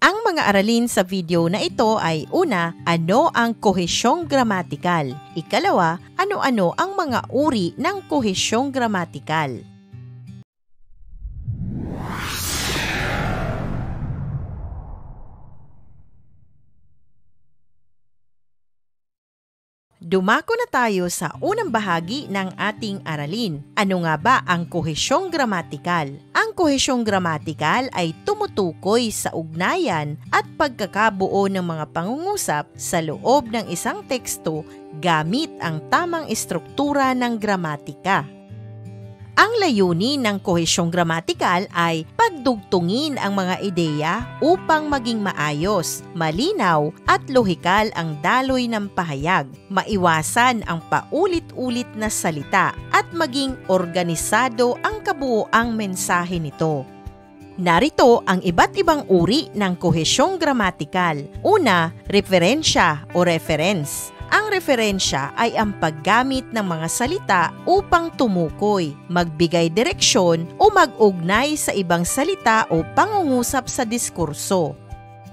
Ang mga aralin sa video na ito ay una, ano ang kohesyong gramatikal? Ikalawa, ano-ano ang mga uri ng kohesyong gramatikal? Dumako na tayo sa unang bahagi ng ating aralin. Ano nga ba ang kohesyong gramatikal? Ang kohesyong gramatikal ay tumutukoy sa ugnayan at pagkakabuo ng mga pangungusap sa loob ng isang teksto gamit ang tamang estruktura ng gramatika. Ang layunin ng kohesyong gramatikal ay pagdugtungin ang mga ideya upang maging maayos, malinaw at lohikal ang daloy ng pahayag, maiwasan ang paulit-ulit na salita at maging organisado ang kabuoang mensahe nito. Narito ang iba't ibang uri ng kohesyong gramatikal. Una, referensya o reference. Ang referensya ay ang paggamit ng mga salita upang tumukoy, magbigay direksyon o mag-ugnay sa ibang salita o pangungusap sa diskurso.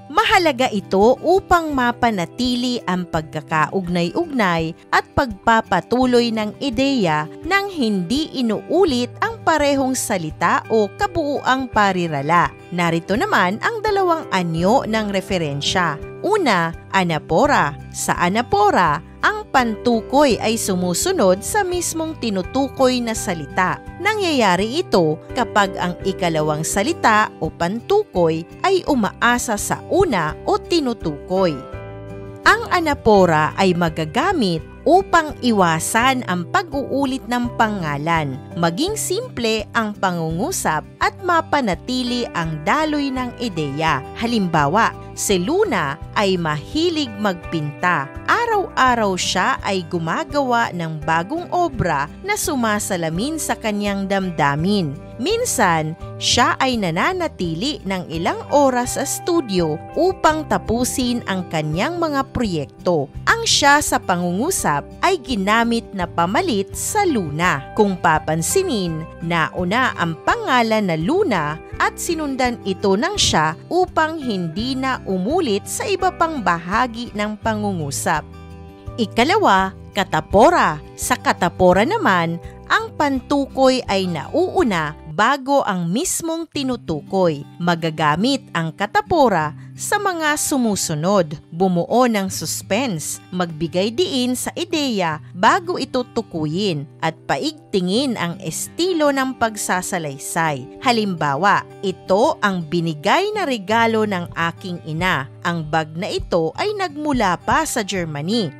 Mahalaga ito upang mapanatili ang pagkakaugnay-ugnay at pagpapatuloy ng ideya nang hindi inuulit ang parehong salita o kabuuang parirala. Narito naman ang dalawang anyo ng referensya. Una, anapora. Sa anapora, ang pantukoy ay sumusunod sa mismong tinutukoy na salita. Nangyayari ito kapag ang ikalawang salita o pantukoy ay umaasa sa una o tinutukoy. Ang anapora ay magagamit upang iwasan ang pag-uulit ng pangalan, maging simple ang pangungusap at mapanatili ang daloy ng ideya. Halimbawa, si Luna ay mahilig magpinta. Araw-araw siya ay gumagawa ng bagong obra na sumasalamin sa kanyang damdamin. Minsan, siya ay nananatili ng ilang oras sa studio upang tapusin ang kanyang mga proyekto. Ang siya sa pangungusap ay ginamit na pamalit sa Luna. Kung papansinin, nauna ang pangalan na Luna at sinundan ito ng siya upang hindi na umulit sa iba pang bahagi ng pangungusap. Ikalawa, katapora. Sa katapora naman, ang pantukoy ay nauuna bago ang mismong tinutukoy. Magagamit ang katapora sa mga sumusunod, bumuo ng suspense, magbigay diin sa ideya bago ito tukuyin, at paigtingin ang estilo ng pagsasalaysay. Halimbawa, ito ang binigay na regalo ng aking ina. Ang bag na ito ay nagmula pa sa Germany.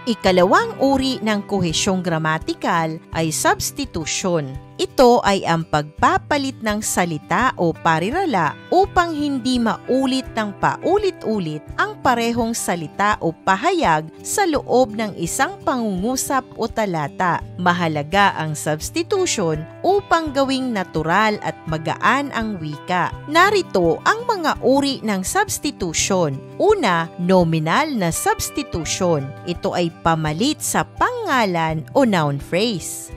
Ikalawang uri ng kohesyong gramatikal ay substitution. Ito ay ang pagpapalit ng salita o parirala upang hindi maulit ng paulit-ulit ang parehong salita o pahayag sa loob ng isang pangungusap o talata. Mahalaga ang substitution upang gawing natural at magaan ang wika. Narito ang mga uri ng substitution. Una, nominal na substitution. Ito ay pamalit sa pangalan o noun phrase.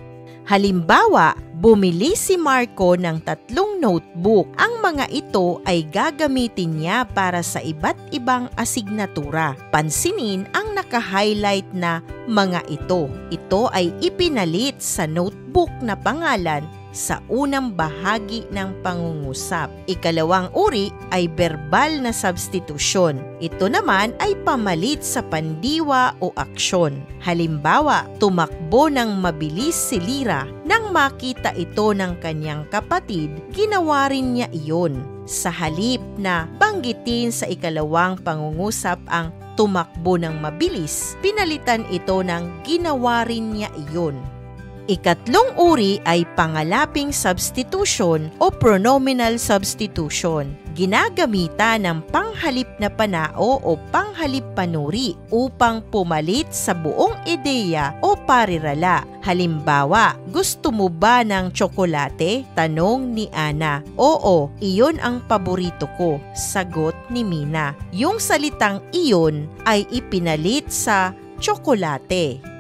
Halimbawa, bumili si Marco ng 3 notebook. Ang mga ito ay gagamitin niya para sa iba't ibang asignatura. Pansinin ang naka-highlight na mga ito. Ito ay ipinalit sa notebook na pangalan sa unang bahagi ng pangungusap. Ikalawang uri ay verbal na substitution. Ito naman ay pamalit sa pandiwa o aksyon. Halimbawa, tumakbo ng mabilis si Lira. Nang makita ito ng kanyang kapatid, ginawa rin niya iyon. Sa halip na banggitin sa ikalawang pangungusap ang tumakbo ng mabilis, pinalitan ito ng ginawa rin niya iyon. Ikatlong uri ay pangalaping substitution o pronominal substitution. Ginagamitan ng panghalip na panao o panghalip panuri upang pumalit sa buong ideya o parirala. Halimbawa, gusto mo ba ng tsokolate? Tanong ni Ana. Oo, iyon ang paborito ko, sagot ni Mina. Yung salitang iyon ay ipinalit sa tsokolate.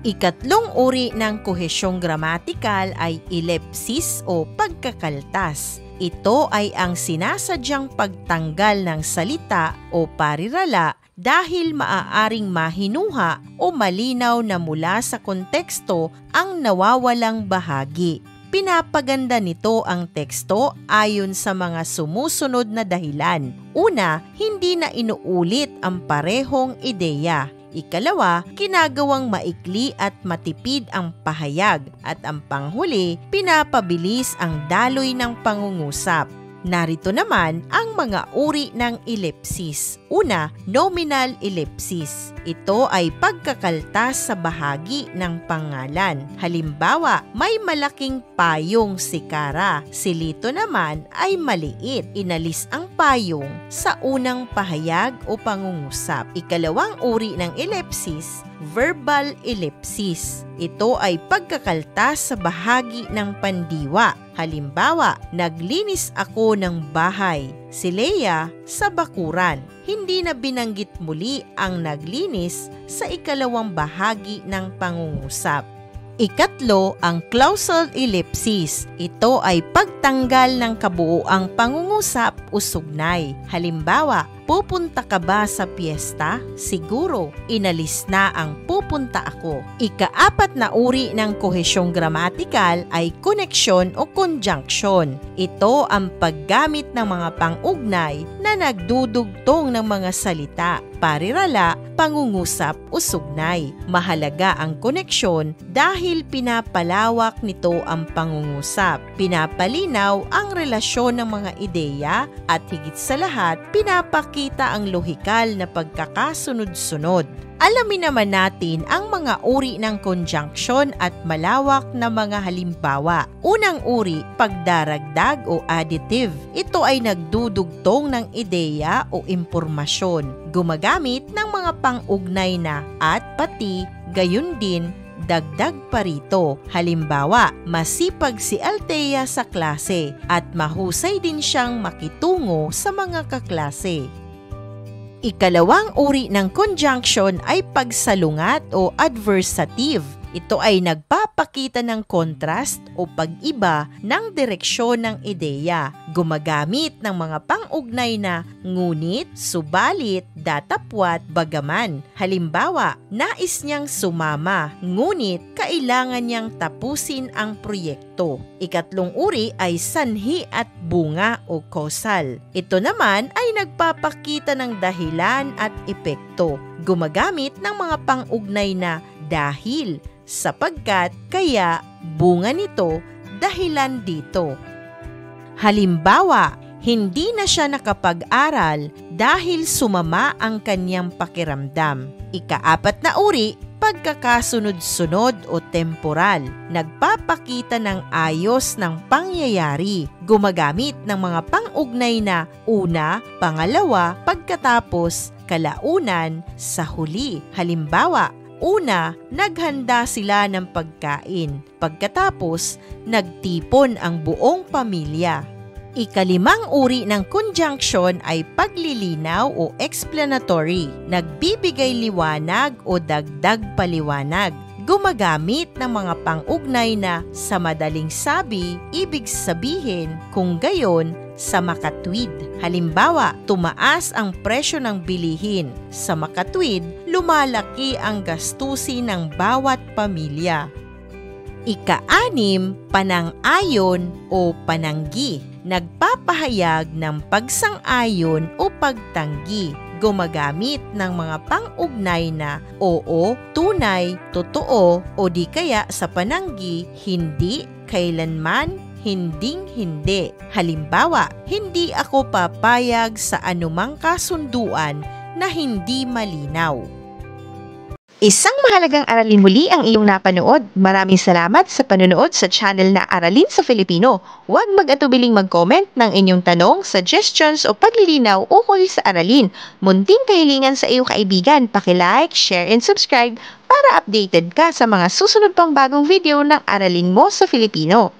Ikatlong uri ng kohesyong gramatikal ay ellipsis o pagkakaltas. Ito ay ang sinasadyang pagtanggal ng salita o parirala dahil maaaring mahinuha o malinaw na mula sa konteksto ang nawawalang bahagi. Pinapaganda nito ang teksto ayon sa mga sumusunod na dahilan. Una, hindi na inuulit ang parehong ideya. Ikalawa, ginagawang maikli at matipid ang pahayag. At ang panghuli, pinapabilis ang daloy ng pangungusap. Narito naman ang mga uri ng ellipsis. Una, nominal ellipsis. Ito ay pagkakaltas sa bahagi ng pangalan. Halimbawa, may malaking payong si Kara. Si Lito naman ay maliit. Inalis ang payong sa unang pahayag o pangungusap. Ikalawang uri ng ellipsis, verbal ellipsis. Ito ay pagkakaltas sa bahagi ng pandiwa. Halimbawa, naglinis ako ng bahay. Si Leia sa bakuran. Hindi na binanggit muli ang naglinis sa ikalawang bahagi ng pangungusap. Ikatlo, ang clausal ellipsis. Ito ay pagtanggal ng kabuuang pangungusap o sugnay. Halimbawa, pupunta ka ba sa piyesta? Siguro, inalis na ang pupunta ako. Ikaapat na uri ng kohesyong gramatikal ay koneksyon o conjunction. Ito ang paggamit ng mga pang-ugnay na nagdudugtong ng mga salita, parirala, pangungusap o sugnay. Mahalaga ang koneksyon dahil pinapalawak nito ang pangungusap. Pinapalinaw ang relasyon ng mga ideya at higit sa lahat, pinapakita ang lohikal na pagkakasunod-sunod. Alamin naman natin ang mga uri ng conjunction at malawak na mga halimbawa. Unang uri, pagdaragdag o additive. Ito ay nagdudugtong ng ideya o impormasyon. Gumagamit ng mga pang-ugnay na at pati, gayon din, dagdag pa rito. Halimbawa, masipag si Althea sa klase at mahusay din siyang makitungo sa mga kaklase. Ikalawang uri ng conjunction ay pagsalungat o adversative. Ito ay nagpapakita ng kontrast o pag-iba ng direksyon ng ideya. Gumagamit ng mga pang-ugnay na ngunit, subalit, datapwat, bagaman. Halimbawa, nais niyang sumama, ngunit kailangan niyang tapusin ang proyekto. Ikatlong uri ay sanhi at bunga o causal. Ito naman ay nagpapakita ng dahilan at epekto. Gumagamit ng mga pang-ugnay na dahil, sapagkat, kaya, bunga nito, dahilan dito. Halimbawa, hindi na siya nakapag-aral dahil sumama ang kanyang pakiramdam. Ikaapat na uri, pagkakasunod-sunod o temporal. Nagpapakita ng ayos ng pangyayari. Gumagamit ng mga pang-ugnay na una, pangalawa, pagkatapos, kalaunan, sa huli. Halimbawa, una, naghanda sila ng pagkain. Pagkatapos, nagtipon ang buong pamilya. Ikalimang uri ng conjunction ay paglilinaw o explanatory. Nagbibigay liwanag o dagdag paliwanag. Gumagamit ng mga pang-ugnay na sa madaling sabi, ibig sabihin, kung gayon, sa makatwid. Halimbawa, tumaas ang presyo ng bilihin. Sa makatwid, lumalaki ang gastusin ng bawat pamilya. Ika-anim, panang-ayon o pananggi. Nagpapahayag ng pagsang-ayon o pagtanggi. Gumagamit ng mga pang-ugnay na oo, tunay, totoo o di kaya sa pananggi, hindi, kailanman, hinding-hindi. Halimbawa, hindi ako papayag sa anumang kasunduan na hindi malinaw. Isang mahalagang aralin muli ang iyong napanood. Maraming salamat sa panonood sa channel na Aralin sa Filipino. Huwag mag-atubiling mag-comment ng inyong tanong, suggestions o paglilinaw ukol sa aralin. Munting kahilingan sa iyong kaibigan, paki-like, share and subscribe para updated ka sa mga susunod pang bagong video ng Aralin mo sa Filipino.